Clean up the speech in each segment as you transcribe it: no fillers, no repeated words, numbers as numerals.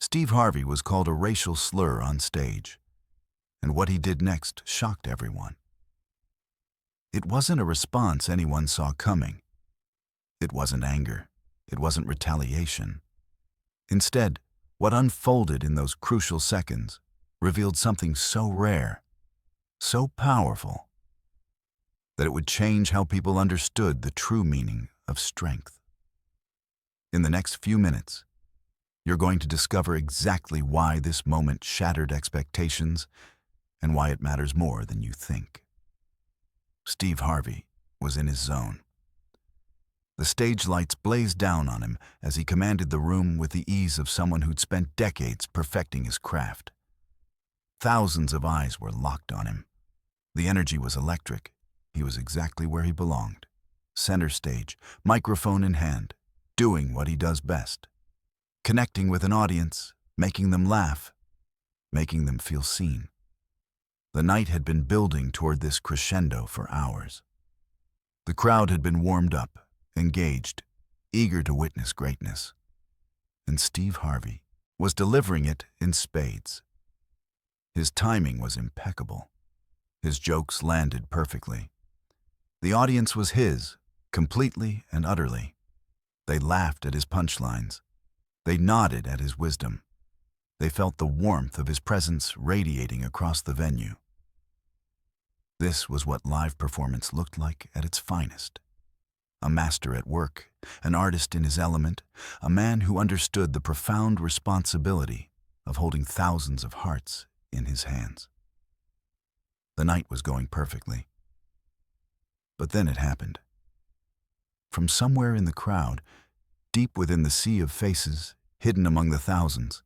Steve Harvey was called a racial slur on stage, and what he did next shocked everyone. It wasn't a response anyone saw coming. It wasn't anger. It wasn't retaliation. Instead, what unfolded in those crucial seconds revealed something so rare, so powerful, that it would change how people understood the true meaning of strength. In the next few minutes, you're going to discover exactly why this moment shattered expectations and why it matters more than you think. Steve Harvey was in his zone. The stage lights blazed down on him as he commanded the room with the ease of someone who'd spent decades perfecting his craft. Thousands of eyes were locked on him. The energy was electric. He was exactly where he belonged. Center stage, microphone in hand, doing what he does best. Connecting with an audience, making them laugh, making them feel seen. The night had been building toward this crescendo for hours. The crowd had been warmed up, engaged, eager to witness greatness. And Steve Harvey was delivering it in spades. His timing was impeccable. His jokes landed perfectly. The audience was his, completely and utterly. They laughed at his punchlines. They nodded at his wisdom. They felt the warmth of his presence radiating across the venue. This was what live performance looked like at its finest. A master at work, an artist in his element, a man who understood the profound responsibility of holding thousands of hearts in his hands. The night was going perfectly. But then it happened. From somewhere in the crowd, deep within the sea of faces, hidden among the thousands,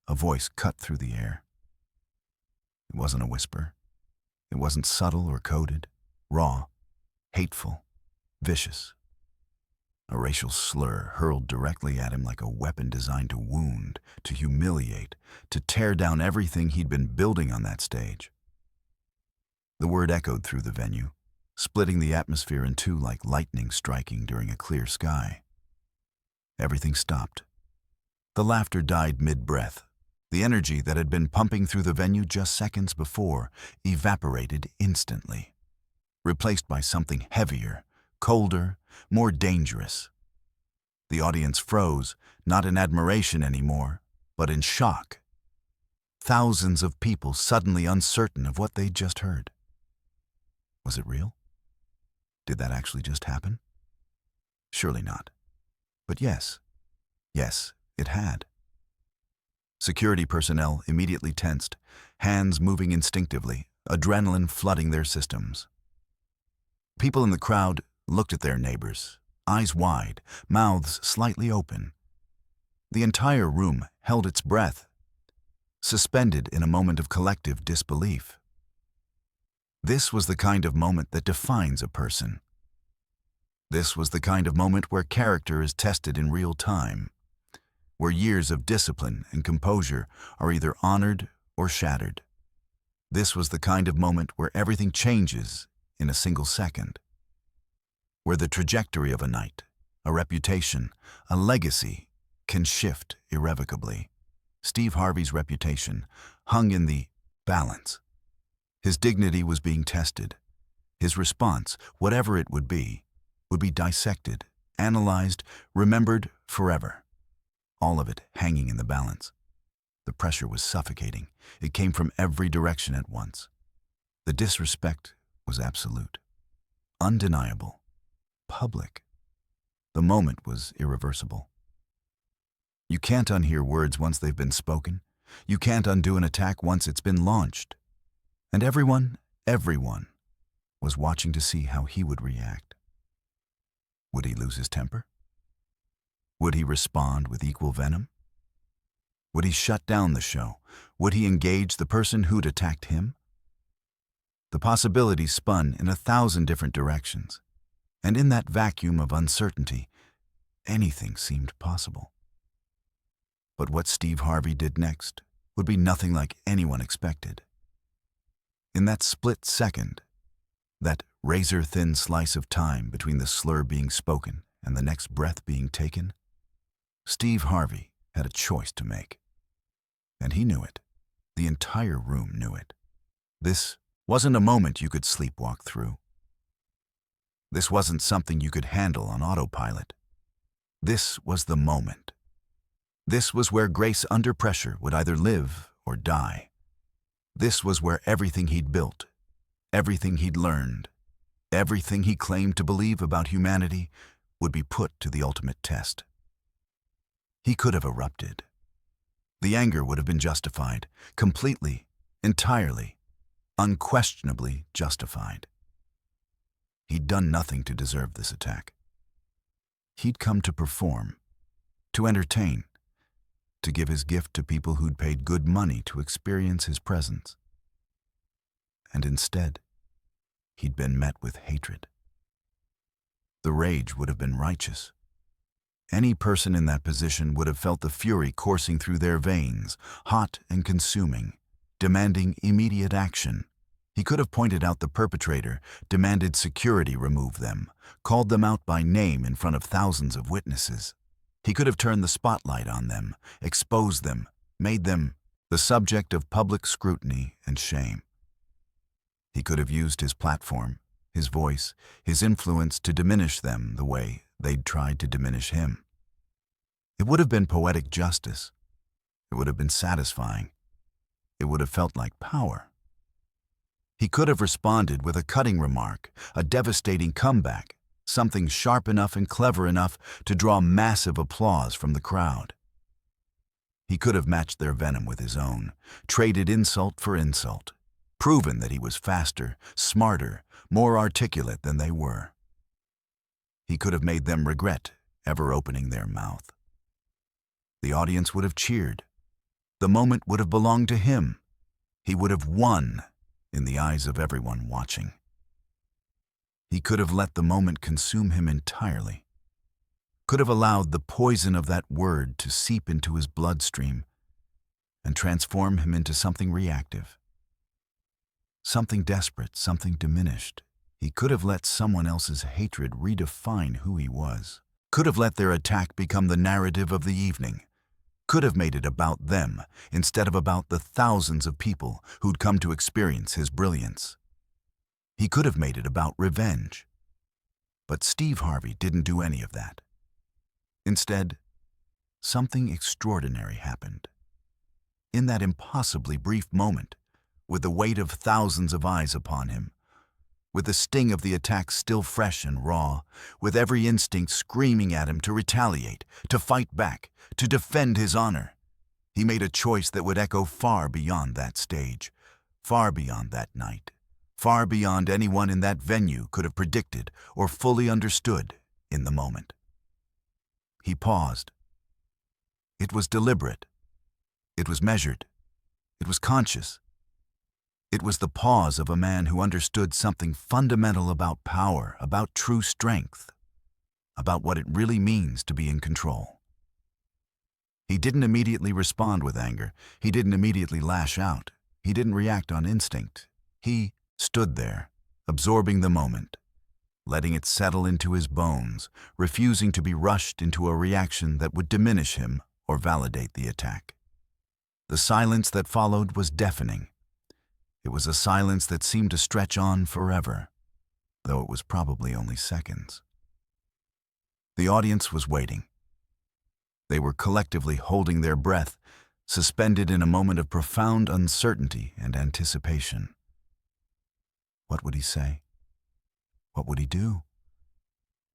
a voice cut through the air. It wasn't a whisper. It wasn't subtle or coded, raw, hateful, vicious. A racial slur hurled directly at him like a weapon designed to wound, to humiliate, to tear down everything he'd been building on that stage. The word echoed through the venue, splitting the atmosphere in two like lightning striking during a clear sky. Everything stopped. The laughter died mid-breath. The energy that had been pumping through the venue just seconds before evaporated instantly, replaced by something heavier, colder, more dangerous. The audience froze, not in admiration anymore, but in shock. Thousands of people suddenly uncertain of what they'd just heard. Was it real? Did that actually just happen? Surely not. But yes, it had. Security personnel immediately tensed, hands moving instinctively, adrenaline flooding their systems. People in the crowd looked at their neighbors, eyes wide, mouths slightly open. The entire room held its breath, suspended in a moment of collective disbelief. This was the kind of moment that defines a person. This was the kind of moment where character is tested in real time, where years of discipline and composure are either honored or shattered. This was the kind of moment where everything changes in a single second, where the trajectory of a night, a reputation, a legacy can shift irrevocably. Steve Harvey's reputation hung in the balance. His dignity was being tested. His response, whatever it would be dissected, analyzed, remembered forever. All of it hanging in the balance. The pressure was suffocating. It came from every direction at once. The disrespect was absolute, undeniable, public. The moment was irreversible. You can't unhear words once they've been spoken. You can't undo an attack once it's been launched. And everyone was watching to see how he would react. Would he lose his temper? Would he respond with equal venom? Would he shut down the show? Would he engage the person who'd attacked him? The possibilities spun in 1,000 different directions, and in that vacuum of uncertainty, anything seemed possible. But what Steve Harvey did next would be nothing like anyone expected. In that split second, that razor-thin slice of time between the slur being spoken and the next breath being taken, Steve Harvey had a choice to make. And he knew it. The entire room knew it. This wasn't a moment you could sleepwalk through. This wasn't something you could handle on autopilot. This was the moment. This was where Grace under pressure would either live or die. This was where everything he'd built, everything he'd learned, everything he claimed to believe about humanity would be put to the ultimate test. He could have erupted. The anger would have been justified, completely, entirely, unquestionably justified. He'd done nothing to deserve this attack. He'd come to perform, to entertain, to give his gift to people who'd paid good money to experience his presence. And instead, he'd been met with hatred. The rage would have been righteous. Any person in that position would have felt the fury coursing through their veins, hot and consuming, demanding immediate action. He could have pointed out the perpetrator, demanded security remove them, called them out by name in front of thousands of witnesses. He could have turned the spotlight on them, exposed them, made them the subject of public scrutiny and shame. He could have used his platform, his voice, his influence to diminish them the way they'd tried to diminish him. It would have been poetic justice. It would have been satisfying. It would have felt like power. He could have responded with a cutting remark, a devastating comeback, something sharp enough and clever enough to draw massive applause from the crowd. He could have matched their venom with his own, traded insult for insult, proven that he was faster, smarter, more articulate than they were. He could have made them regret ever opening their mouth. The audience would have cheered. The moment would have belonged to him. He would have won in the eyes of everyone watching. He could have let the moment consume him entirely, could have allowed the poison of that word to seep into his bloodstream and transform him into something reactive, something desperate, something diminished. He could have let someone else's hatred redefine who he was, could have let their attack become the narrative of the evening, could have made it about them instead of about the thousands of people who'd come to experience his brilliance. He could have made it about revenge. But Steve Harvey didn't do any of that. Instead, something extraordinary happened. In that impossibly brief moment, with the weight of thousands of eyes upon him, with the sting of the attack still fresh and raw, with every instinct screaming at him to retaliate, to fight back, to defend his honor, he made a choice that would echo far beyond that stage, far beyond that night, far beyond anyone in that venue could have predicted or fully understood in the moment. He paused. It was deliberate. It was measured. It was conscious. It was the pause of a man who understood something fundamental about power, about true strength, about what it really means to be in control. He didn't immediately respond with anger. He didn't immediately lash out. He didn't react on instinct. He stood there, absorbing the moment, letting it settle into his bones, refusing to be rushed into a reaction that would diminish him or validate the attack. The silence that followed was deafening. It was a silence that seemed to stretch on forever, though it was probably only seconds. The audience was waiting. They were collectively holding their breath, suspended in a moment of profound uncertainty and anticipation. What would he say? What would he do?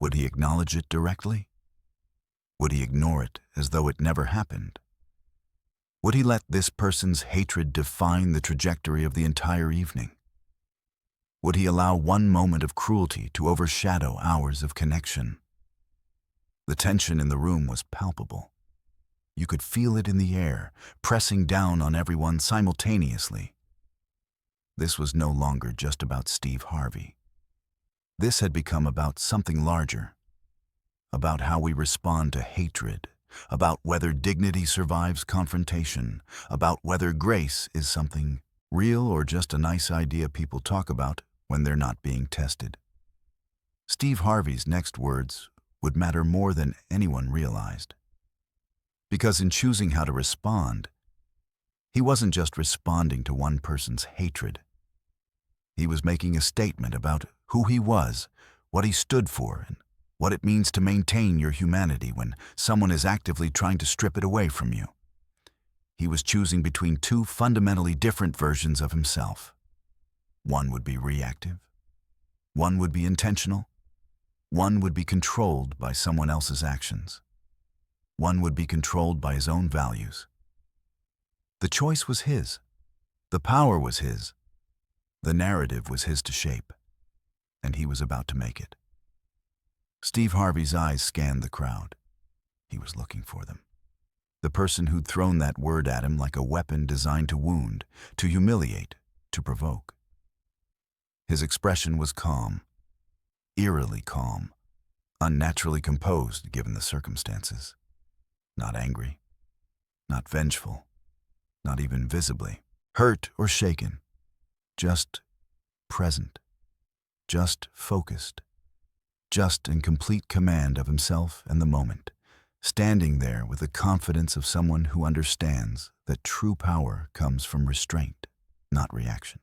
Would he acknowledge it directly? Would he ignore it as though it never happened? Would he let this person's hatred define the trajectory of the entire evening? Would he allow one moment of cruelty to overshadow hours of connection? The tension in the room was palpable. You could feel it in the air, pressing down on everyone simultaneously. This was no longer just about Steve Harvey. This had become about something larger, about how we respond to hatred, about whether dignity survives confrontation, about whether grace is something real or just a nice idea people talk about when they're not being tested. Steve Harvey's next words would matter more than anyone realized. Because in choosing how to respond, He wasn't just responding to one person's hatred. He was making a statement about who he was, what he stood for, and what it means to maintain your humanity when someone is actively trying to strip it away from you. He was choosing between two fundamentally different versions of himself. One would be reactive. One would be intentional. One would be controlled by someone else's actions. One would be controlled by his own values. The choice was his. The power was his. The narrative was his to shape. And he was about to make it. Steve Harvey's eyes scanned the crowd. He was looking for them. The person who'd thrown that word at him like a weapon designed to wound, to humiliate, to provoke. His expression was calm, eerily calm, unnaturally composed given the circumstances. Not angry, not vengeful, not even visibly hurt or shaken, just present, just focused, just in complete command of himself and the moment, standing there with the confidence of someone who understands that true power comes from restraint, not reaction.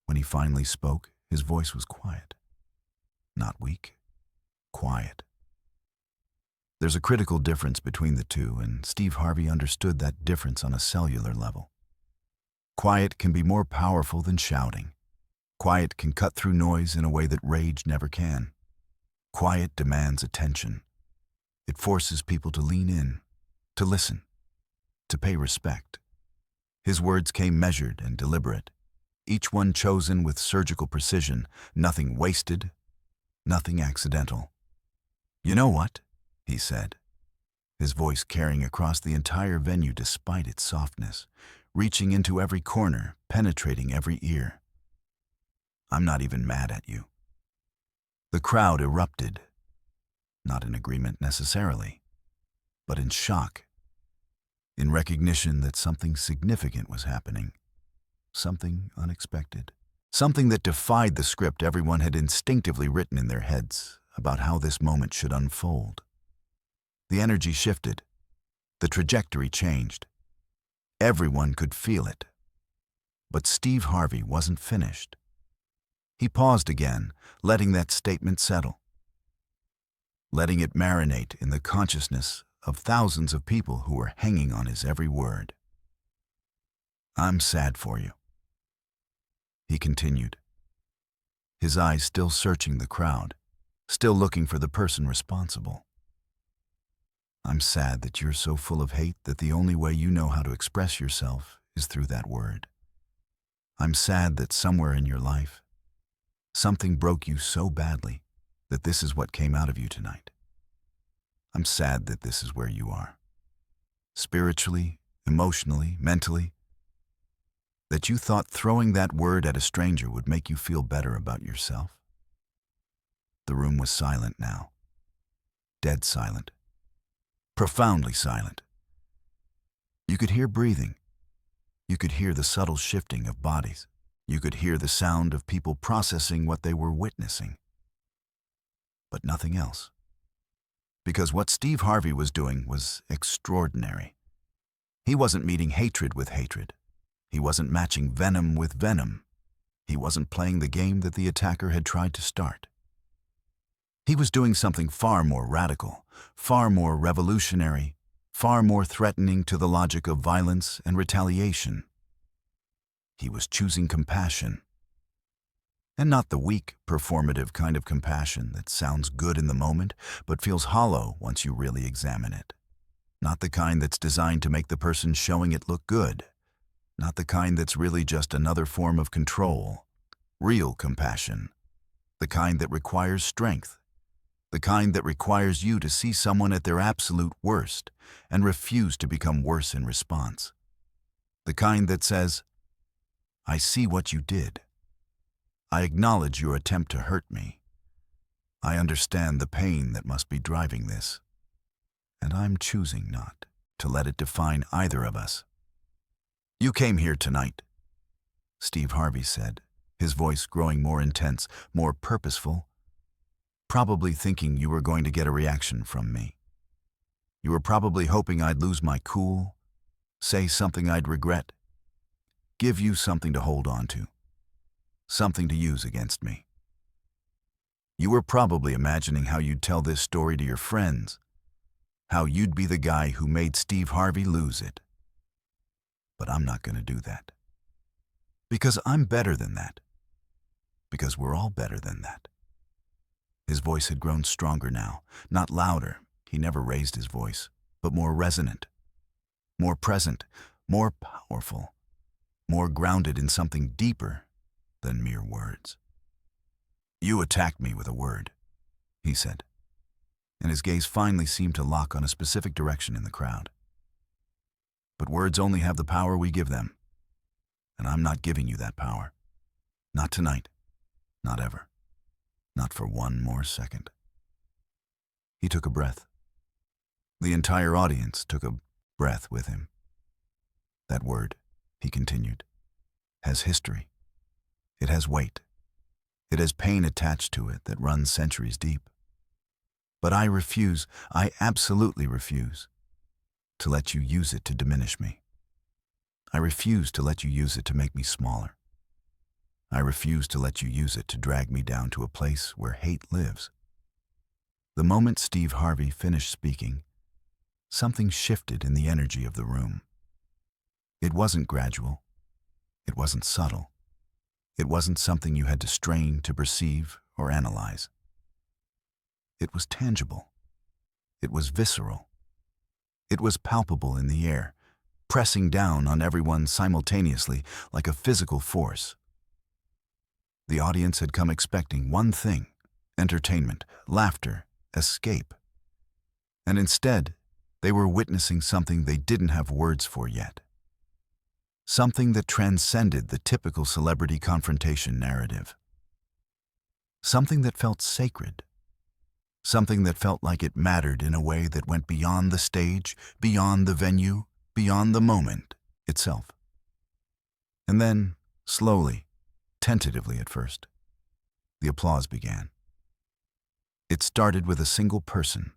When he finally spoke, his voice was quiet. Not weak, quiet. There's a critical difference between the two, and Steve Harvey understood that difference on a cellular level. Quiet can be more powerful than shouting. Quiet can cut through noise in a way that rage never can. Quiet demands attention. It forces people to lean in, to listen, to pay respect. His words came measured and deliberate, each one chosen with surgical precision, nothing wasted, nothing accidental. "You know what?" he said, his voice carrying across the entire venue despite its softness, reaching into every corner, penetrating every ear. "I'm not even mad at you." The crowd erupted, not in agreement necessarily, but in shock, in recognition that something significant was happening, something unexpected, something that defied the script everyone had instinctively written in their heads about how this moment should unfold. The energy shifted. The trajectory changed. Everyone could feel it. But Steve Harvey wasn't finished. He paused again, letting that statement settle, letting it marinate in the consciousness of thousands of people who were hanging on his every word. "I'm sad for you," he continued, his eyes still searching the crowd, still looking for the person responsible. "I'm sad that you're so full of hate that the only way you know how to express yourself is through that word. I'm sad that somewhere in your life, something broke you so badly that this is what came out of you tonight. I'm sad that this is where you are, spiritually, emotionally, mentally, that you thought throwing that word at a stranger would make you feel better about yourself." The room was silent now, dead silent. Profoundly silent. You could hear breathing. You could hear the subtle shifting of bodies. You could hear the sound of people processing what they were witnessing. But nothing else. Because what Steve Harvey was doing was extraordinary. He wasn't meeting hatred with hatred. He wasn't matching venom with venom. He wasn't playing the game that the attacker had tried to start. He was doing something far more radical, far more revolutionary, far more threatening to the logic of violence and retaliation. He was choosing compassion. And not the weak, performative kind of compassion that sounds good in the moment, but feels hollow once you really examine it. Not the kind that's designed to make the person showing it look good. Not the kind that's really just another form of control. Real compassion. The kind that requires strength. The kind that requires you to see someone at their absolute worst and refuse to become worse in response. The kind that says, "I see what you did. I acknowledge your attempt to hurt me. I understand the pain that must be driving this, and I'm choosing not to let it define either of us." "You came here tonight," Steve Harvey said, his voice growing more intense, more purposeful, probably thinking you were going to get a reaction from me. You were probably hoping I'd lose my cool, say something I'd regret, give you something to hold on to, something to use against me. You were probably imagining how you'd tell this story to your friends, how you'd be the guy who made Steve Harvey lose it. But I'm not going to do that. Because I'm better than that. Because we're all better than that. His voice had grown stronger now, not louder. He never raised his voice, but more resonant, more present, more powerful, more grounded in something deeper than mere words. You attacked me with a word, he said, and his gaze finally seemed to lock on a specific direction in the crowd. But words only have the power we give them, and I'm not giving you that power. Not tonight, not ever, not for one more second. He took a breath. The entire audience took a breath with him. That word, he continued, has history. It has weight. It has pain attached to it that runs centuries deep. But I refuse, I absolutely refuse, to let you use it to diminish me. I refuse to let you use it to make me smaller. I refuse to let you use it to drag me down to a place where hate lives. The moment Steve Harvey finished speaking, something shifted in the energy of the room. It wasn't gradual. It wasn't subtle. It wasn't something you had to strain to perceive or analyze. It was tangible. It was visceral. It was palpable in the air, pressing down on everyone simultaneously like a physical force. The audience had come expecting one thing: entertainment, laughter, escape. And instead, they were witnessing something they didn't have words for yet. Something that transcended the typical celebrity confrontation narrative. Something that felt sacred. Something that felt like it mattered in a way that went beyond the stage, beyond the venue, beyond the moment itself. And then, slowly, tentatively at first, the applause began. It started with a single person,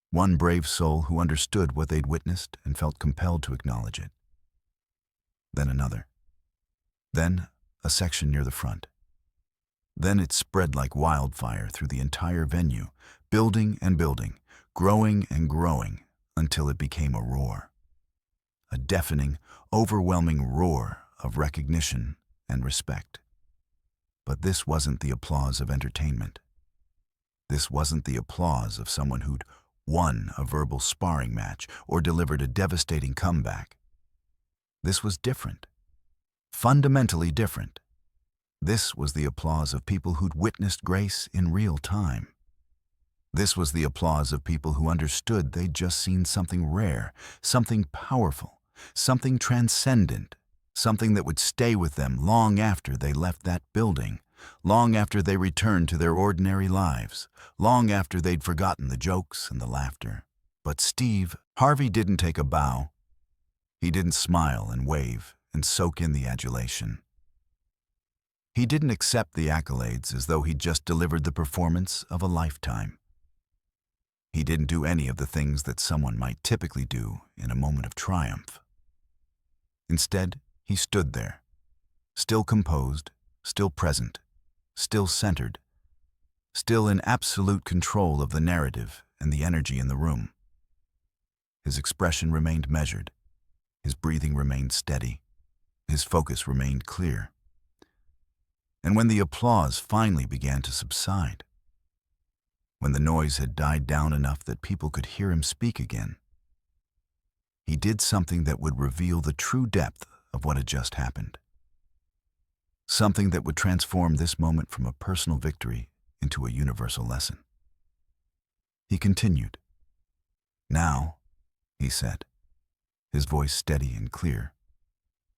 one brave soul who understood what they'd witnessed and felt compelled to acknowledge it. Then another. Then a section near the front. Then it spread like wildfire through the entire venue, building and building, growing and growing, until it became a roar. A deafening, overwhelming roar of recognition and respect. But this wasn't the applause of entertainment. This wasn't the applause of someone who'd won a verbal sparring match or delivered a devastating comeback. This was different. Fundamentally different. This was the applause of people who'd witnessed grace in real time. This was the applause of people who understood they'd just seen something rare, something powerful, something transcendent, something that would stay with them long after they left that building, long after they returned to their ordinary lives, long after they'd forgotten the jokes and the laughter. But Steve Harvey didn't take a bow. He didn't smile and wave and soak in the adulation. He didn't accept the accolades as though he'd just delivered the performance of a lifetime. He didn't do any of the things that someone might typically do in a moment of triumph. Instead, he stood there, still composed, still present, still centered, still in absolute control of the narrative and the energy in the room. His expression remained measured. His breathing remained steady. His focus remained clear. And when the applause finally began to subside, when the noise had died down enough that people could hear him speak again, he did something that would reveal the true depth of what had just happened. Something that would transform this moment from a personal victory into a universal lesson. He continued. "Now," he said, his voice steady and clear,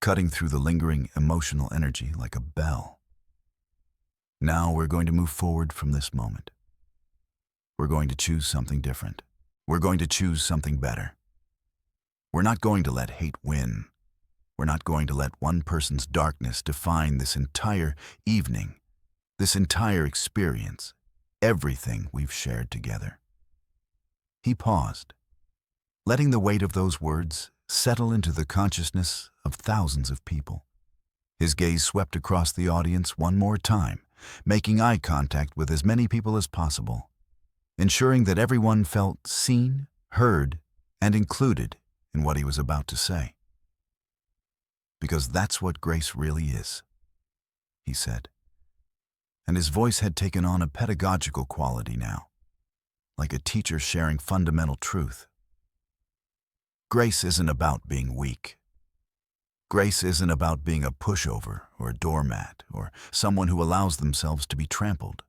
cutting through the lingering emotional energy like a bell. "Now we're going to move forward from this moment. We're going to choose something different. We're going to choose something better. We're not going to let hate win. We're not going to let one person's darkness define this entire evening, this entire experience, everything we've shared together." He paused, letting the weight of those words settle into the consciousness of thousands of people. His gaze swept across the audience one more time, making eye contact with as many people as possible, ensuring that everyone felt seen, heard, and included in what he was about to say. "Because that's what grace really is," he said. And his voice had taken on a pedagogical quality now, like a teacher sharing fundamental truth. Grace isn't about being weak. Grace isn't about being a pushover or a doormat or someone who allows themselves to be trampled.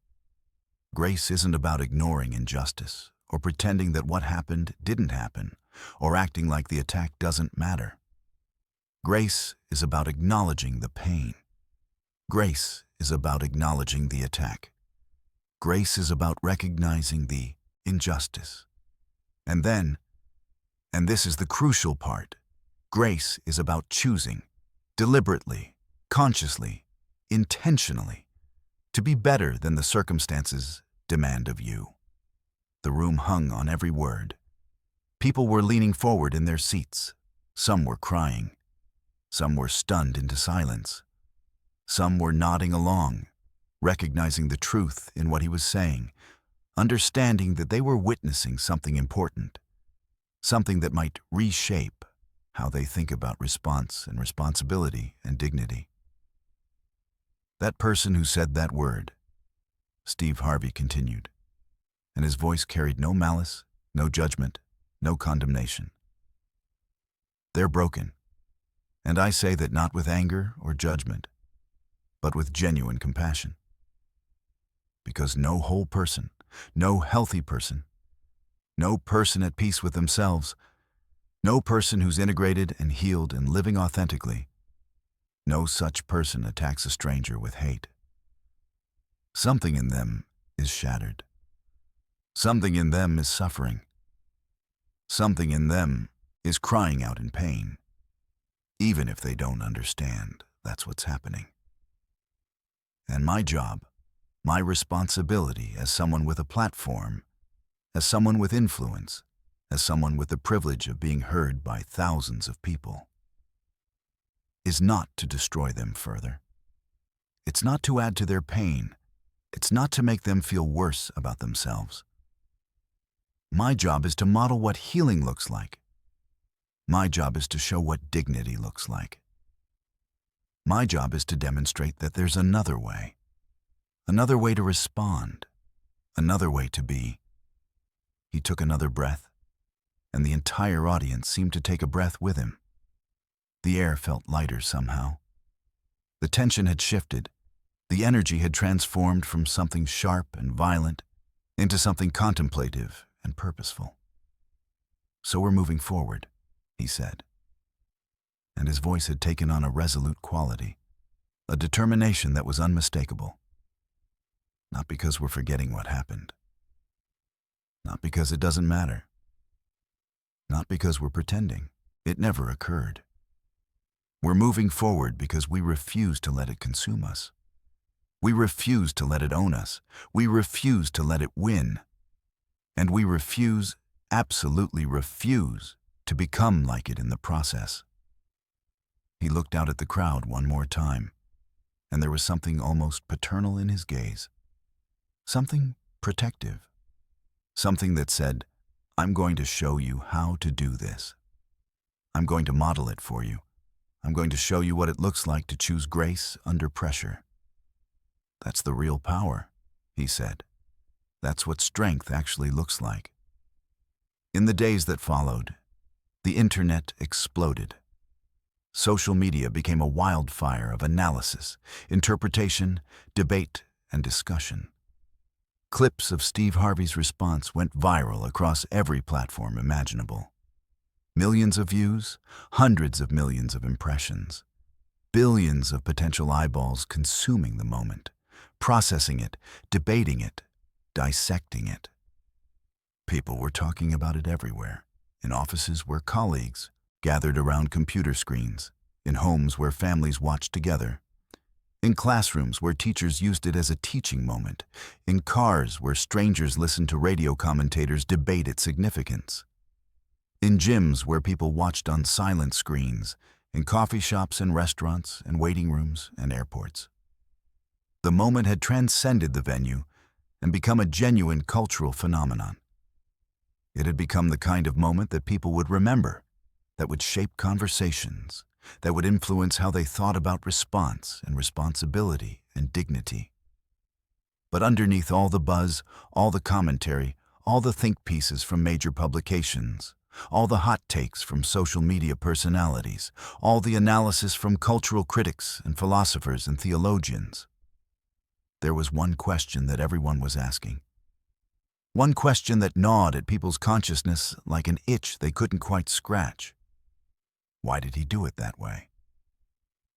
Grace isn't about ignoring injustice or pretending that what happened didn't happen or acting like the attack doesn't matter. Grace is about acknowledging the pain. Grace is about acknowledging the attack. Grace is about recognizing the injustice. And then, and this is the crucial part, grace is about choosing, deliberately, consciously, intentionally, to be better than the circumstances demand of you. The room hung on every word. People were leaning forward in their seats. Some were crying. Some were stunned into silence. Some were nodding along, recognizing the truth in what he was saying, understanding that they were witnessing something important, something that might reshape how they think about response and responsibility and dignity. "That person who said that word," Steve Harvey continued, and his voice carried no malice, no judgment, no condemnation. "They're broken, and I say that not with anger or judgment, but with genuine compassion. Because no whole person, no healthy person, no person at peace with themselves, no person who's integrated and healed and living authentically, no such person attacks a stranger with hate. Something in them is shattered. Something in them is suffering. Something in them is crying out in pain, even if they don't understand that's what's happening. And my job, my responsibility as someone with a platform, as someone with influence, as someone with the privilege of being heard by thousands of people, is not to destroy them further. It's not to add to their pain. It's not to make them feel worse about themselves. My job is to model what healing looks like. My job is to show what dignity looks like. My job is to demonstrate that there's another way to respond, another way to be. He took another breath, and the entire audience seemed to take a breath with him. The air felt lighter somehow. The tension had shifted. The energy had transformed from something sharp and violent into something contemplative and purposeful. "So we're moving forward," he said. And his voice had taken on a resolute quality, a determination that was unmistakable. Not because we're forgetting what happened. Not because it doesn't matter. Not because we're pretending. It never occurred. We're moving forward because we refuse to let it consume us. We refuse to let it own us. We refuse to let it win. And we refuse, absolutely refuse, to become like it in the process. He looked out at the crowd one more time, and there was something almost paternal in his gaze. Something protective. Something that said, "I'm going to show you how to do this. I'm going to model it for you. I'm going to show you what it looks like to choose grace under pressure. That's the real power," he said. "That's what strength actually looks like." In the days that followed, the internet exploded. Social media became a wildfire of analysis, interpretation, debate, and discussion. Clips of Steve Harvey's response went viral across every platform imaginable. Millions of views, hundreds of millions of impressions, billions of potential eyeballs consuming the moment, processing it, debating it, dissecting it. People were talking about it everywhere, in offices where colleagues gathered around computer screens, in homes where families watched together, in classrooms where teachers used it as a teaching moment, in cars where strangers listened to radio commentators debate its significance. In gyms where people watched on silent screens, in coffee shops and restaurants and waiting rooms and airports. The moment had transcended the venue and become a genuine cultural phenomenon. It had become the kind of moment that people would remember, that would shape conversations, that would influence how they thought about response and responsibility and dignity. But underneath all the buzz, all the commentary, all the think pieces from major publications, all the hot takes from social media personalities, all the analysis from cultural critics and philosophers and theologians, there was one question that everyone was asking. One question that gnawed at people's consciousness like an itch they couldn't quite scratch. Why did he do it that way?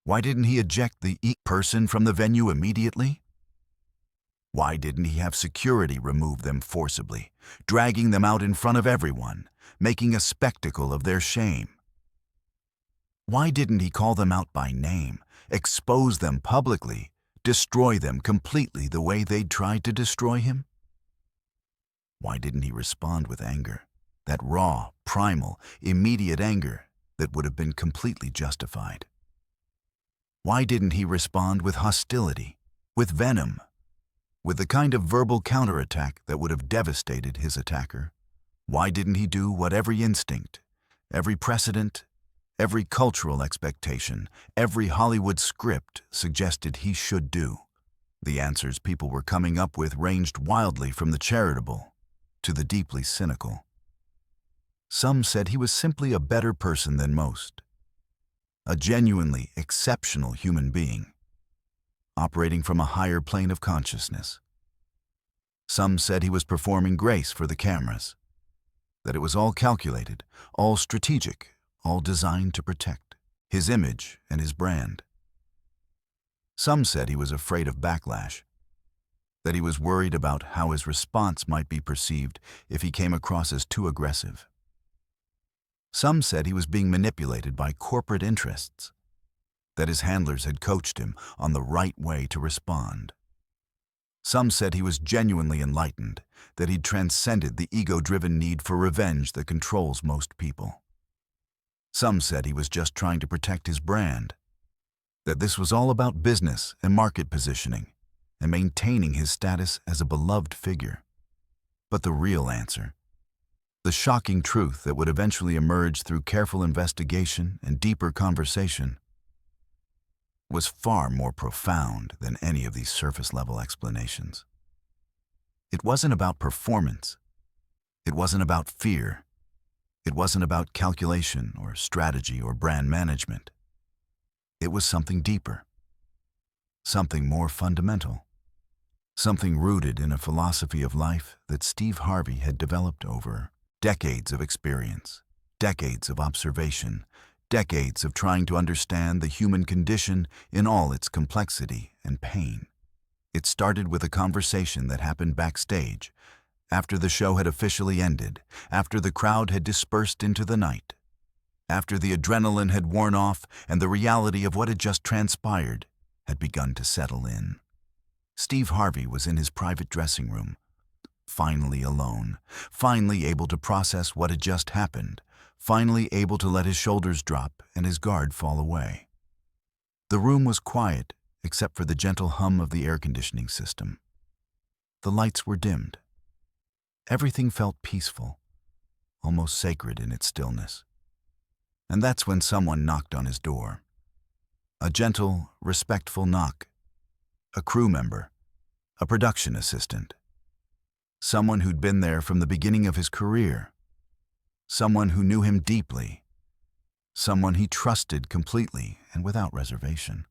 Why didn't he eject the person from the venue immediately? Why didn't he have security remove them forcibly, dragging them out in front of everyone, making a spectacle of their shame? Why didn't he call them out by name, expose them publicly, destroy them completely the way they'd tried to destroy him? Why didn't he respond with anger, that raw, primal, immediate anger that would have been completely justified? Why didn't he respond with hostility, with venom, with the kind of verbal counterattack that would have devastated his attacker? Why didn't he do what every instinct, every precedent, every cultural expectation, every Hollywood script suggested he should do? The answers people were coming up with ranged wildly from the charitable to the deeply cynical. Some said he was simply a better person than most, a genuinely exceptional human being, operating from a higher plane of consciousness. Some said he was performing grace for the cameras, that it was all calculated, all strategic, all designed to protect his image and his brand. Some said he was afraid of backlash, that he was worried about how his response might be perceived if he came across as too aggressive. Some said he was being manipulated by corporate interests, that his handlers had coached him on the right way to respond. Some said he was genuinely enlightened, that he'd transcended the ego-driven need for revenge that controls most people. Some said he was just trying to protect his brand, that this was all about business and market positioning and maintaining his status as a beloved figure. But the real answer, the shocking truth that would eventually emerge through careful investigation and deeper conversation, was far more profound than any of these surface-level explanations. It wasn't about performance. It wasn't about fear. It wasn't about calculation or strategy or brand management. It was something deeper, something more fundamental, something rooted in a philosophy of life that Steve Harvey had developed over decades of experience, decades of observation, decades of trying to understand the human condition in all its complexity and pain. It started with a conversation that happened backstage, after the show had officially ended, after the crowd had dispersed into the night, after the adrenaline had worn off and the reality of what had just transpired had begun to settle in. Steve Harvey was in his private dressing room, finally alone, finally able to process what had just happened, finally able to let his shoulders drop and his guard fall away. The room was quiet except for the gentle hum of the air conditioning system. The lights were dimmed. Everything felt peaceful, almost sacred in its stillness. And that's when someone knocked on his door. A gentle, respectful knock. A crew member, a production assistant. Someone who'd been there from the beginning of his career. Someone who knew him deeply. Someone he trusted completely and without reservation.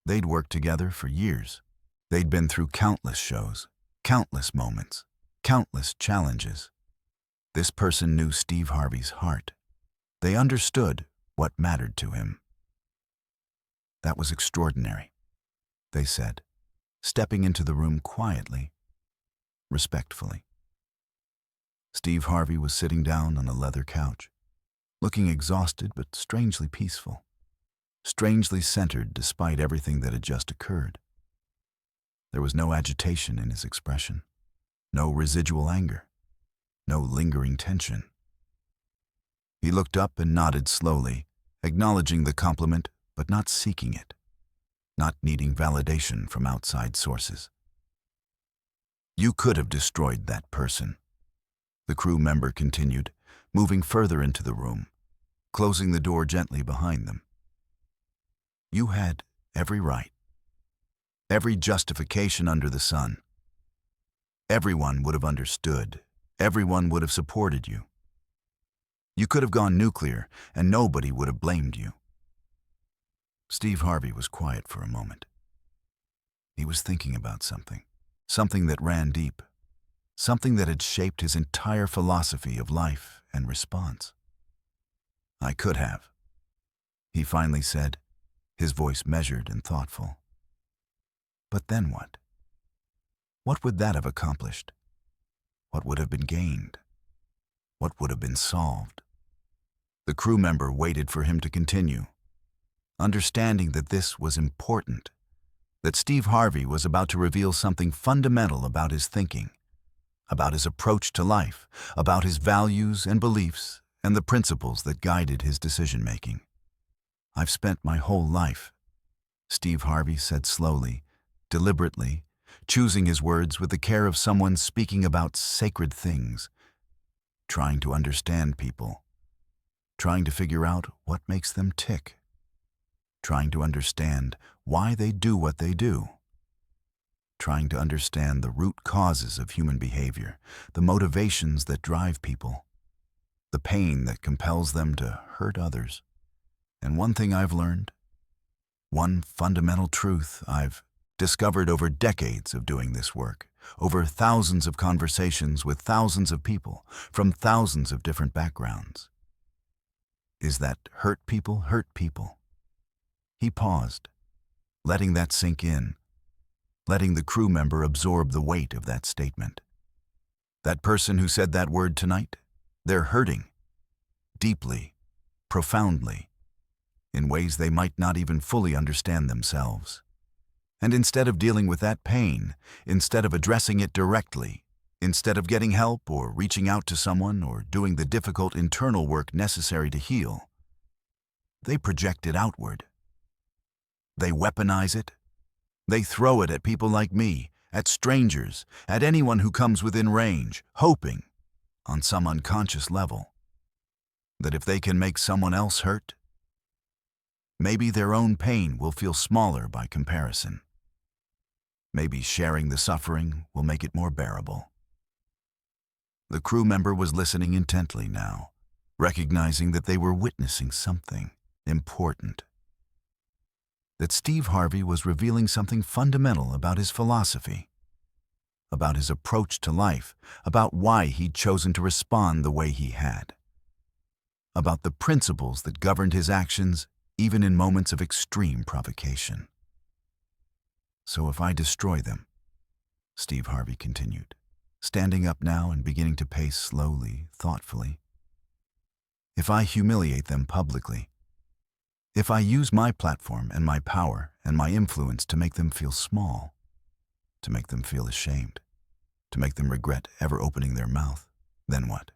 They'd worked together for years. They'd been through countless shows, countless moments, countless challenges. This person knew Steve Harvey's heart. They understood what mattered to him. That was extraordinary, they said, stepping into the room quietly, respectfully. Steve Harvey was sitting down on a leather couch, looking exhausted but strangely peaceful, strangely centered despite everything that had just occurred. There was no agitation in his expression, no residual anger, no lingering tension. He looked up and nodded slowly, acknowledging the compliment but not seeking it, not needing validation from outside sources. "You could have destroyed that person," the crew member continued, moving further into the room, closing the door gently behind them. "You had every right, every justification under the sun. Everyone would have understood. Everyone would have supported you. You could have gone nuclear, and nobody would have blamed you." Steve Harvey was quiet for a moment. He was thinking about something that ran deep, something that had shaped his entire philosophy of life and response. "I could have," he finally said, his voice measured and thoughtful. "But then what? What would that have accomplished? What would have been gained? What would have been solved?" The crew member waited for him to continue, understanding that this was important, that Steve Harvey was about to reveal something fundamental about his thinking, about his approach to life, about his values and beliefs and the principles that guided his decision-making. "I've spent my whole life," Steve Harvey said slowly, deliberately, choosing his words with the care of someone speaking about sacred things, trying to understand people, trying to figure out what makes them tick, trying to understand why they do what they do, trying to understand the root causes of human behavior, the motivations that drive people, the pain that compels them to hurt others. And one thing I've learned, one fundamental truth I've discovered over decades of doing this work, over thousands of conversations with thousands of people from thousands of different backgrounds, is that hurt people hurt people. He paused, letting that sink in, letting the crew member absorb the weight of that statement. That person who said that word tonight, they're hurting, deeply, profoundly, in ways they might not even fully understand themselves. And instead of dealing with that pain, instead of addressing it directly, instead of getting help or reaching out to someone or doing the difficult internal work necessary to heal, they project it outward. They weaponize it. They throw it at people like me, at strangers, at anyone who comes within range, hoping, on some unconscious level, that if they can make someone else hurt, maybe their own pain will feel smaller by comparison. Maybe sharing the suffering will make it more bearable. The crew member was listening intently now, recognizing that they were witnessing something important. That Steve Harvey was revealing something fundamental about his philosophy, about his approach to life, about why he'd chosen to respond the way he had, about the principles that governed his actions even in moments of extreme provocation. "So if I destroy them," Steve Harvey continued, standing up now and beginning to pace slowly, thoughtfully, "if I humiliate them publicly, if I use my platform and my power and my influence to make them feel small, to make them feel ashamed, to make them regret ever opening their mouth, then what?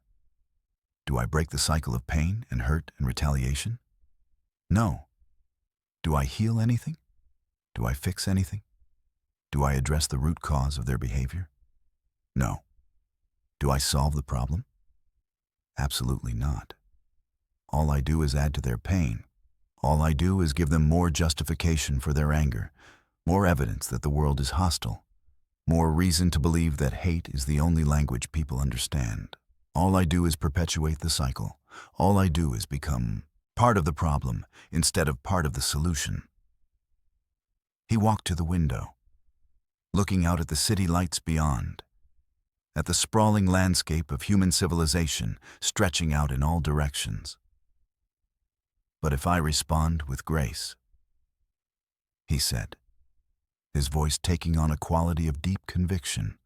Do I break the cycle of pain and hurt and retaliation? No. Do I heal anything? Do I fix anything? Do I address the root cause of their behavior? No. Do I solve the problem? Absolutely not. All I do is add to their pain. All I do is give them more justification for their anger, more evidence that the world is hostile, more reason to believe that hate is the only language people understand. All I do is perpetuate the cycle. All I do is become part of the problem instead of part of the solution." He walked to the window, looking out at the city lights beyond, at the sprawling landscape of human civilization stretching out in all directions. "But if I respond with grace," he said, his voice taking on a quality of deep conviction,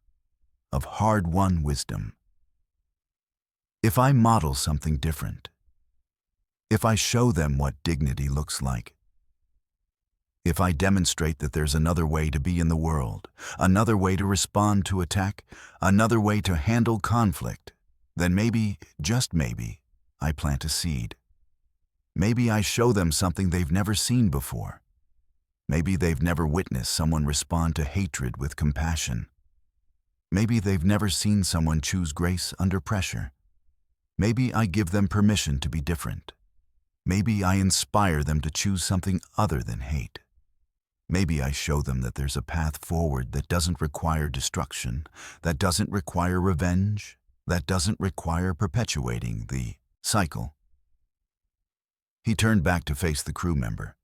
of hard-won wisdom. "If I model something different, if I show them what dignity looks like, if I demonstrate that there's another way to be in the world, another way to respond to attack, another way to handle conflict, then maybe, just maybe, I plant a seed. Maybe I show them something they've never seen before. Maybe they've never witnessed someone respond to hatred with compassion. Maybe they've never seen someone choose grace under pressure. Maybe I give them permission to be different. Maybe I inspire them to choose something other than hate. Maybe I show them that there's a path forward that doesn't require destruction, that doesn't require revenge, that doesn't require perpetuating the cycle. He turned back to face the crew member,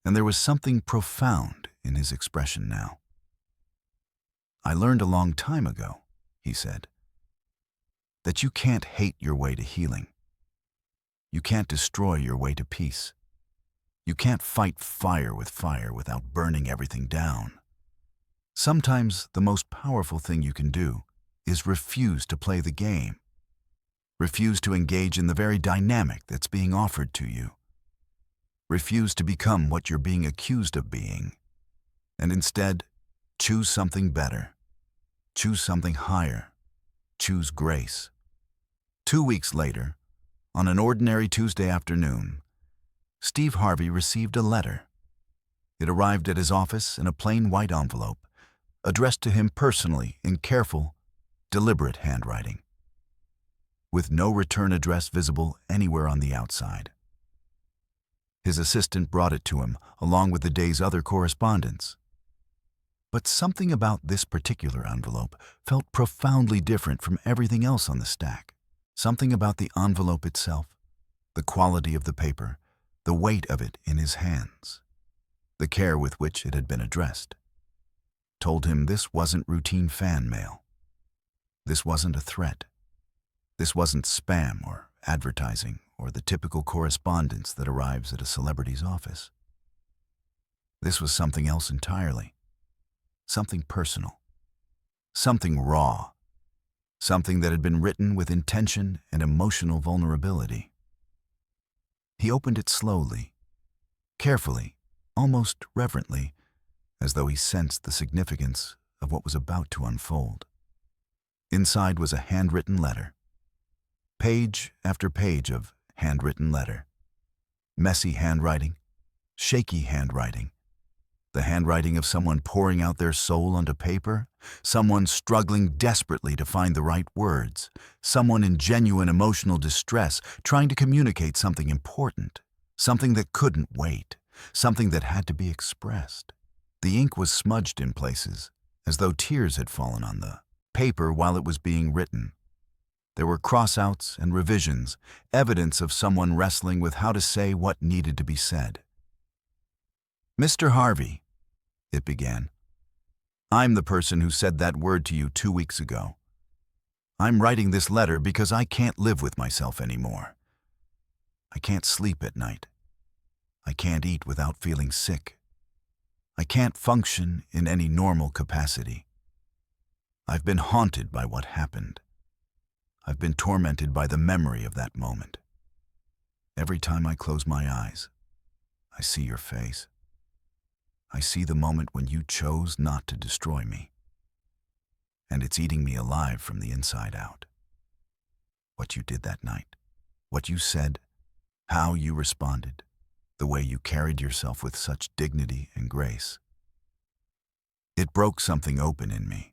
and there was something profound in his expression now. I learned a long time ago, he said, that you can't hate your way to healing. You can't destroy your way to peace. You can't fight fire without burning everything down. Sometimes the most powerful thing you can do is refuse to play the game. Refuse to engage in the very dynamic that's being offered to you. Refuse to become what you're being accused of being. And instead, choose something better. Choose something higher. Choose grace. 2 weeks later, on an ordinary Tuesday afternoon, Steve Harvey received a letter. It arrived at his office in a plain white envelope, addressed to him personally in careful, deliberate handwriting, with no return address visible anywhere on the outside. His assistant brought it to him along with the day's other correspondence. But something about this particular envelope felt profoundly different from everything else on the stack. Something about the envelope itself, the quality of the paper, the weight of it in his hands, the care with which it had been addressed, told him this wasn't routine fan mail. This wasn't a threat. This wasn't spam or advertising or the typical correspondence that arrives at a celebrity's office. This was something else entirely. Something personal. Something raw. Something that had been written with intention and emotional vulnerability. He opened it slowly, carefully, almost reverently, as though he sensed the significance of what was about to unfold. Inside was a handwritten letter. Page after page of handwritten letter. Messy handwriting, shaky handwriting. The handwriting of someone pouring out their soul onto paper, someone struggling desperately to find the right words, someone in genuine emotional distress trying to communicate something important, something that couldn't wait, something that had to be expressed. The ink was smudged in places, as though tears had fallen on the paper while it was being written. There were crossouts and revisions, evidence of someone wrestling with how to say what needed to be said. "Mr. Harvey," it began, "I'm the person who said that word to you 2 weeks ago. I'm writing this letter because I can't live with myself anymore. I can't sleep at night. I can't eat without feeling sick. I can't function in any normal capacity. I've been haunted by what happened. I've been tormented by the memory of that moment. Every time I close my eyes, I see your face. I see the moment when you chose not to destroy me. And it's eating me alive from the inside out. What you did that night, what you said, how you responded, the way you carried yourself with such dignity and grace. It broke something open in me.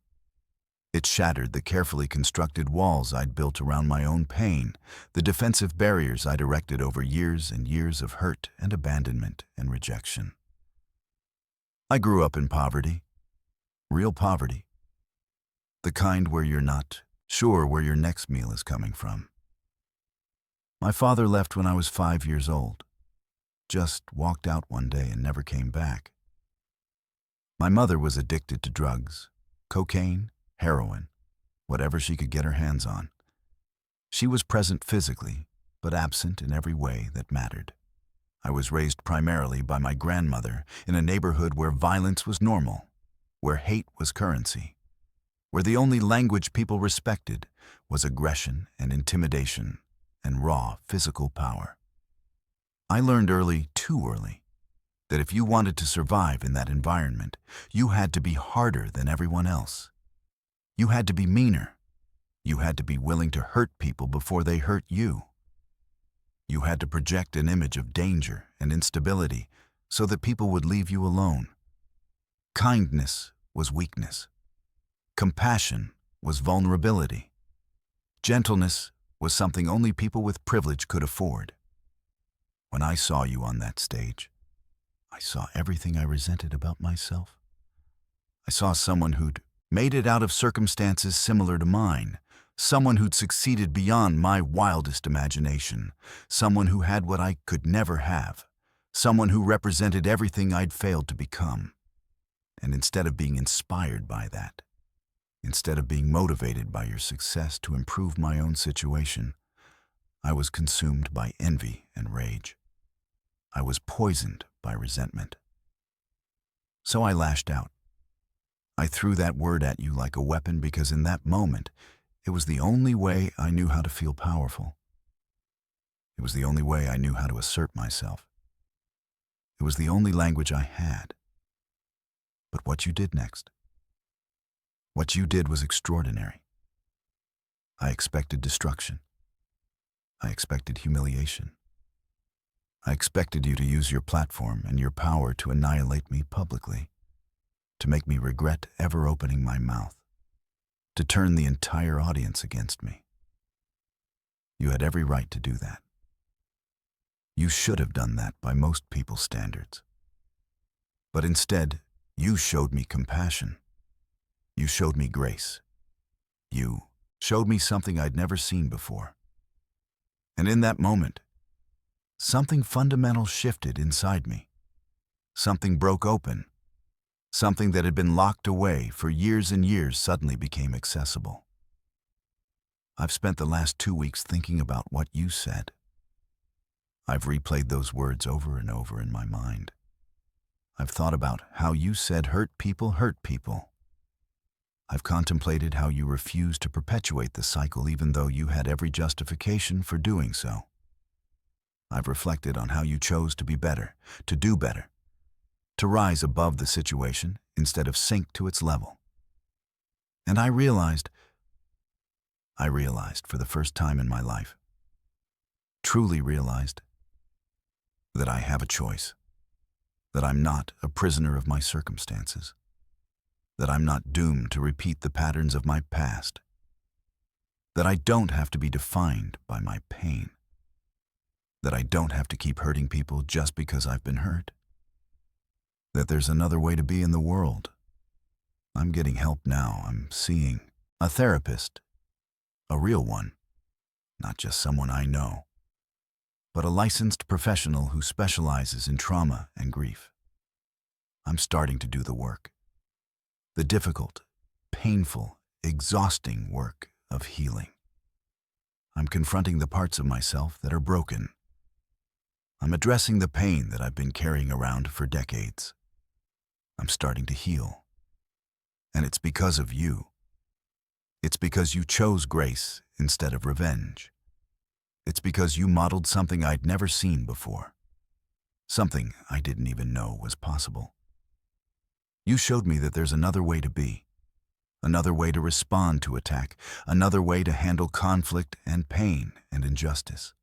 It shattered the carefully constructed walls I'd built around my own pain, the defensive barriers I'd erected over years and years of hurt and abandonment and rejection. I grew up in poverty, real poverty, the kind where you're not sure where your next meal is coming from. My father left when I was 5 years old, just walked out one day and never came back. My mother was addicted to drugs, cocaine, heroin, whatever she could get her hands on. She was present physically, but absent in every way that mattered. I was raised primarily by my grandmother in a neighborhood where violence was normal, where hate was currency, where the only language people respected was aggression and intimidation and raw physical power. I learned early, too early, that if you wanted to survive in that environment, you had to be harder than everyone else. You had to be meaner. You had to be willing to hurt people before they hurt you. You had to project an image of danger and instability so that people would leave you alone. Kindness was weakness. Compassion was vulnerability. Gentleness was something only people with privilege could afford. When I saw you on that stage, I saw everything I resented about myself. I saw someone who'd made it out of circumstances similar to mine, someone who'd succeeded beyond my wildest imagination, someone who had what I could never have, someone who represented everything I'd failed to become. And instead of being inspired by that, instead of being motivated by your success to improve my own situation, I was consumed by envy and rage. I was poisoned by resentment. So I lashed out. I threw that word at you like a weapon because in that moment, it was the only way I knew how to feel powerful. It was the only way I knew how to assert myself. It was the only language I had. But what you did next, what you did was extraordinary. I expected destruction. I expected humiliation. I expected you to use your platform and your power to annihilate me publicly, to make me regret ever opening my mouth, to turn the entire audience against me. You had every right to do that. You should have done that by most people's standards. But instead, you showed me compassion. You showed me grace. You showed me something I'd never seen before. And in that moment, something fundamental shifted inside me. Something broke open. Something that had been locked away for years and years suddenly became accessible. I've spent the last 2 weeks thinking about what you said. I've replayed those words over and over in my mind. I've thought about how you said hurt people hurt people. I've contemplated how you refused to perpetuate the cycle even though you had every justification for doing so. I've reflected on how you chose to be better, to do better, to rise above the situation instead of sink to its level. And I realized for the first time in my life, truly realized, that I have a choice, that I'm not a prisoner of my circumstances, that I'm not doomed to repeat the patterns of my past, that I don't have to be defined by my pain, that I don't have to keep hurting people just because I've been hurt, that there's another way to be in the world. I'm getting help now. I'm seeing a therapist, a real one, not just someone I know, but a licensed professional who specializes in trauma and grief. I'm starting to do the work, the difficult, painful, exhausting work of healing. I'm confronting the parts of myself that are broken. I'm addressing the pain that I've been carrying around for decades. I'm starting to heal. And it's because of you. It's because you chose grace instead of revenge. It's because you modeled something I'd never seen before. Something I didn't even know was possible. You showed me that there's another way to be, another way to respond to attack, another way to handle conflict and pain and injustice.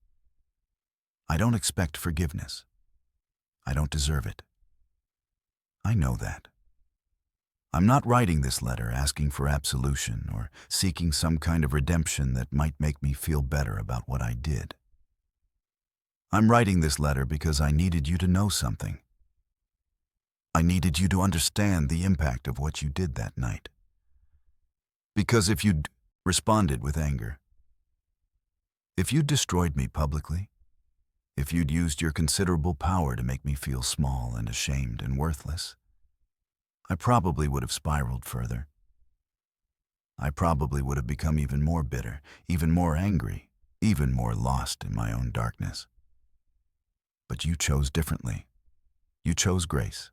I don't expect forgiveness. I don't deserve it. I know that. I'm not writing this letter asking for absolution or seeking some kind of redemption that might make me feel better about what I did. I'm writing this letter because I needed you to know something. I needed you to understand the impact of what you did that night. Because if you'd responded with anger, if you'd destroyed me publicly, if you'd used your considerable power to make me feel small and ashamed and worthless, I probably would have spiraled further. I probably would have become even more bitter, even more angry, even more lost in my own darkness. But you chose differently. You chose grace.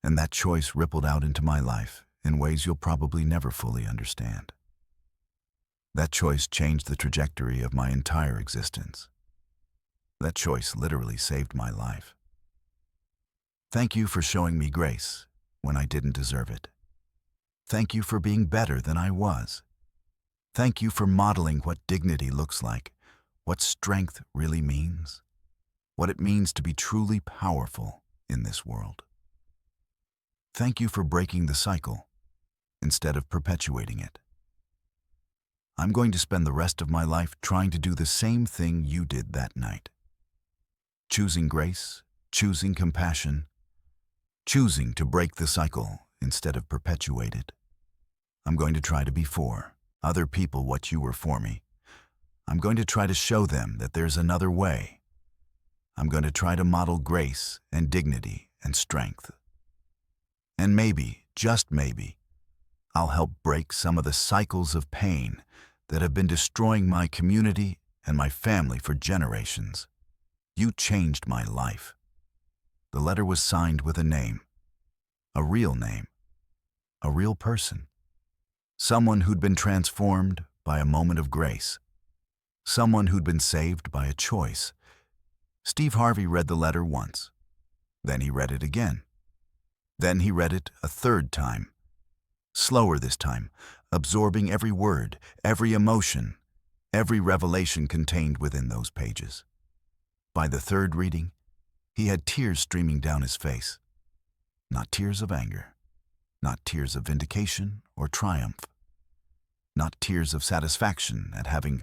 And that choice rippled out into my life in ways you'll probably never fully understand. That choice changed the trajectory of my entire existence. That choice literally saved my life. Thank you for showing me grace when I didn't deserve it. Thank you for being better than I was. Thank you for modeling what dignity looks like what strength really means, what it means to be truly powerful in this world. Thank you for breaking the cycle instead of perpetuating it. I'm going to spend the rest of my life trying to do the same thing you did that night. Choosing grace, choosing compassion, choosing to break the cycle instead of perpetuate it. I'm going to try to be for other people what you were for me. I'm going to try to show them that there's another way. I'm going to try to model grace and dignity and strength. And maybe, just maybe, I'll help break some of the cycles of pain that have been destroying my community and my family for generations. You changed my life. The letter was signed with a name, a real name, a real person. Someone who'd been transformed by a moment of grace. Someone who'd been saved by a choice. Steve Harvey read the letter once. Then he read it again. Then he read it a third time. Slower this time, absorbing every word, every emotion, every revelation contained within those pages. By the third reading, he had tears streaming down his face. Not tears of anger, not tears of vindication or triumph, not tears of satisfaction at having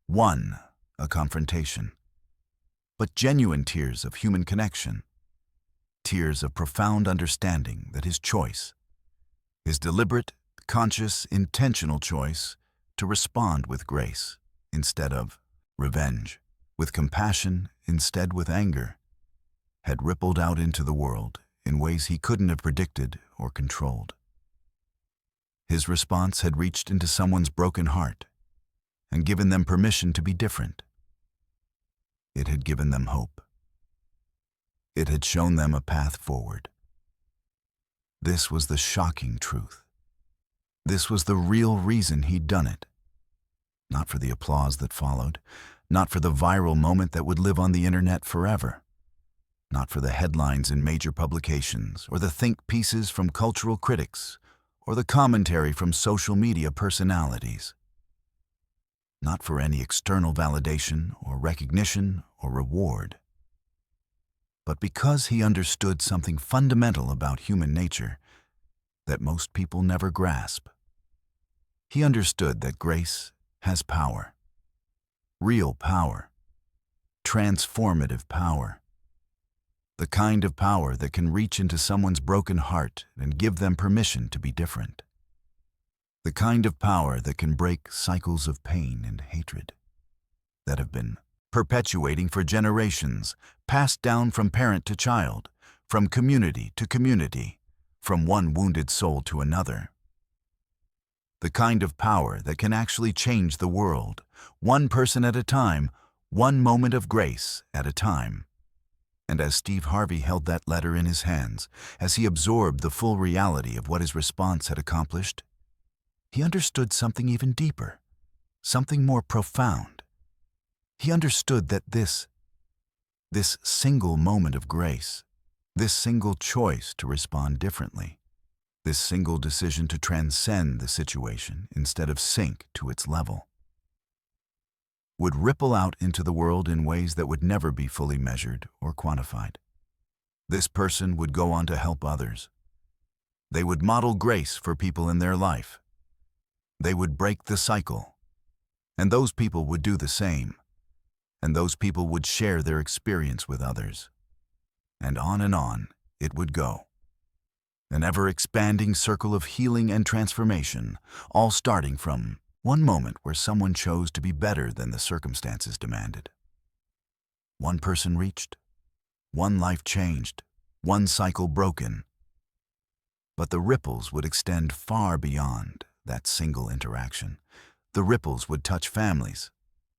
won a confrontation, but genuine tears of human connection, tears of profound understanding that his choice, his deliberate, conscious, intentional choice to respond with grace instead of revenge, with compassion instead with anger, had rippled out into the world in ways he couldn't have predicted or controlled. His response had reached into someone's broken heart and given them permission to be different. It had given them hope. It had shown them a path forward. This was the shocking truth. This was the real reason he'd done it. Not for the applause that followed, not for the viral moment that would live on the internet forever, not for the headlines in major publications or the think pieces from cultural critics or the commentary from social media personalities. Not for any external validation or recognition or reward, but because he understood something fundamental about human nature that most people never grasp. He understood that grace has power, real power, transformative power, the kind of power that can reach into someone's broken heart and give them permission to be different. The kind of power that can break cycles of pain and hatred that have been perpetuating for generations, passed down from parent to child, from community to community, from one wounded soul to another. The kind of power that can actually change the world, one person at a time, one moment of grace at a time. And as Steve Harvey held that letter in his hands, as he absorbed the full reality of what his response had accomplished, he understood something even deeper, something more profound. He understood that this single moment of grace, this single choice to respond differently, this single decision to transcend the situation instead of sink to its level, would ripple out into the world in ways that would never be fully measured or quantified. This person would go on to help others. They would model grace for people in their life. They would break the cycle, and those people would do the same, and those people would share their experience with others. And on it would go. An ever-expanding circle of healing and transformation, all starting from one moment where someone chose to be better than the circumstances demanded. One person reached, one life changed, one cycle broken. But the ripples would extend far beyond that single interaction. The ripples would touch families.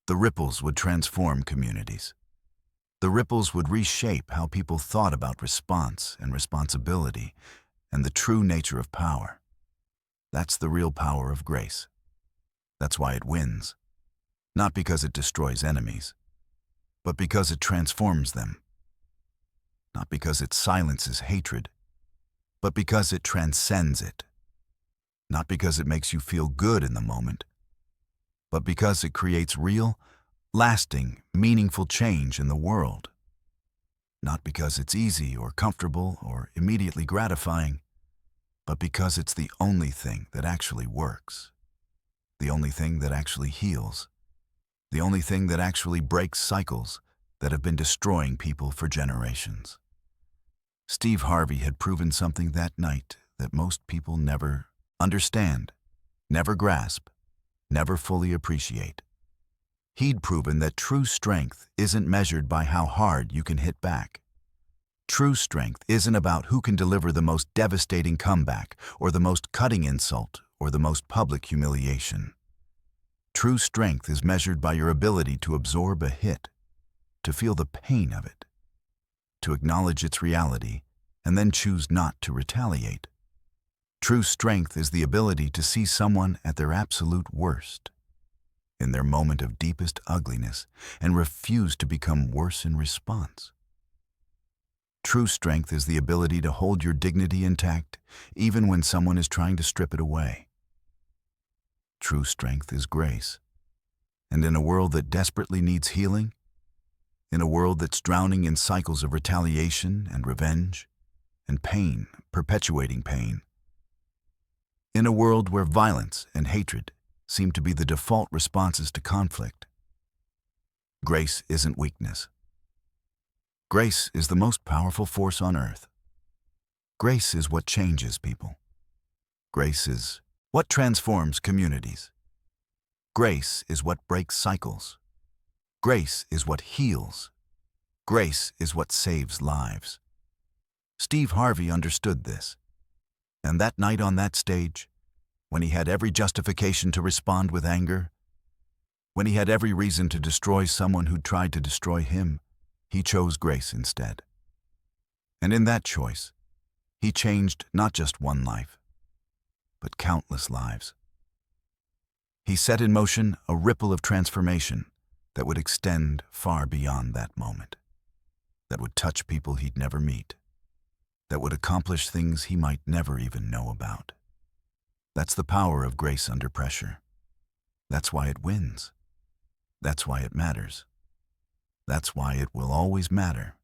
The ripples would transform communities. The ripples would reshape how people thought about response and responsibility and the true nature of power. That's the real power of grace. That's why it wins. Not because it destroys enemies, but because it transforms them. Not because it silences hatred, but because it transcends it. Not because it makes you feel good in the moment, but because it creates real, lasting, meaningful change in the world. Not because it's easy or comfortable or immediately gratifying, but because it's the only thing that actually works. The only thing that actually heals. The only thing that actually breaks cycles that have been destroying people for generations. Steve Harvey had proven something that night that most people never understand, never grasp, never fully appreciate. He'd proven that true strength isn't measured by how hard you can hit back. True strength isn't about who can deliver the most devastating comeback or the most cutting insult or the most public humiliation. True strength is measured by your ability to absorb a hit, to feel the pain of it, to acknowledge its reality, and then choose not to retaliate. True strength is the ability to see someone at their absolute worst, in their moment of deepest ugliness, and refuse to become worse in response. True strength is the ability to hold your dignity intact, even when someone is trying to strip it away. True strength is grace. And in a world that desperately needs healing, in a world that's drowning in cycles of retaliation and revenge, and pain, perpetuating pain, in a world where violence and hatred seem to be the default responses to conflict, grace isn't weakness. Grace is the most powerful force on earth. Grace is what changes people. Grace is what transforms communities. Grace is what breaks cycles. Grace is what heals. Grace is what saves lives. Steve Harvey understood this. And that night on that stage, when he had every justification to respond with anger, when he had every reason to destroy someone who'd tried to destroy him, he chose grace instead. And in that choice, he changed not just one life, but countless lives. He set in motion a ripple of transformation that would extend far beyond that moment, that would touch people he'd never meet, that would accomplish things he might never even know about. That's the power of grace under pressure. That's why it wins. That's why it matters. That's why it will always matter.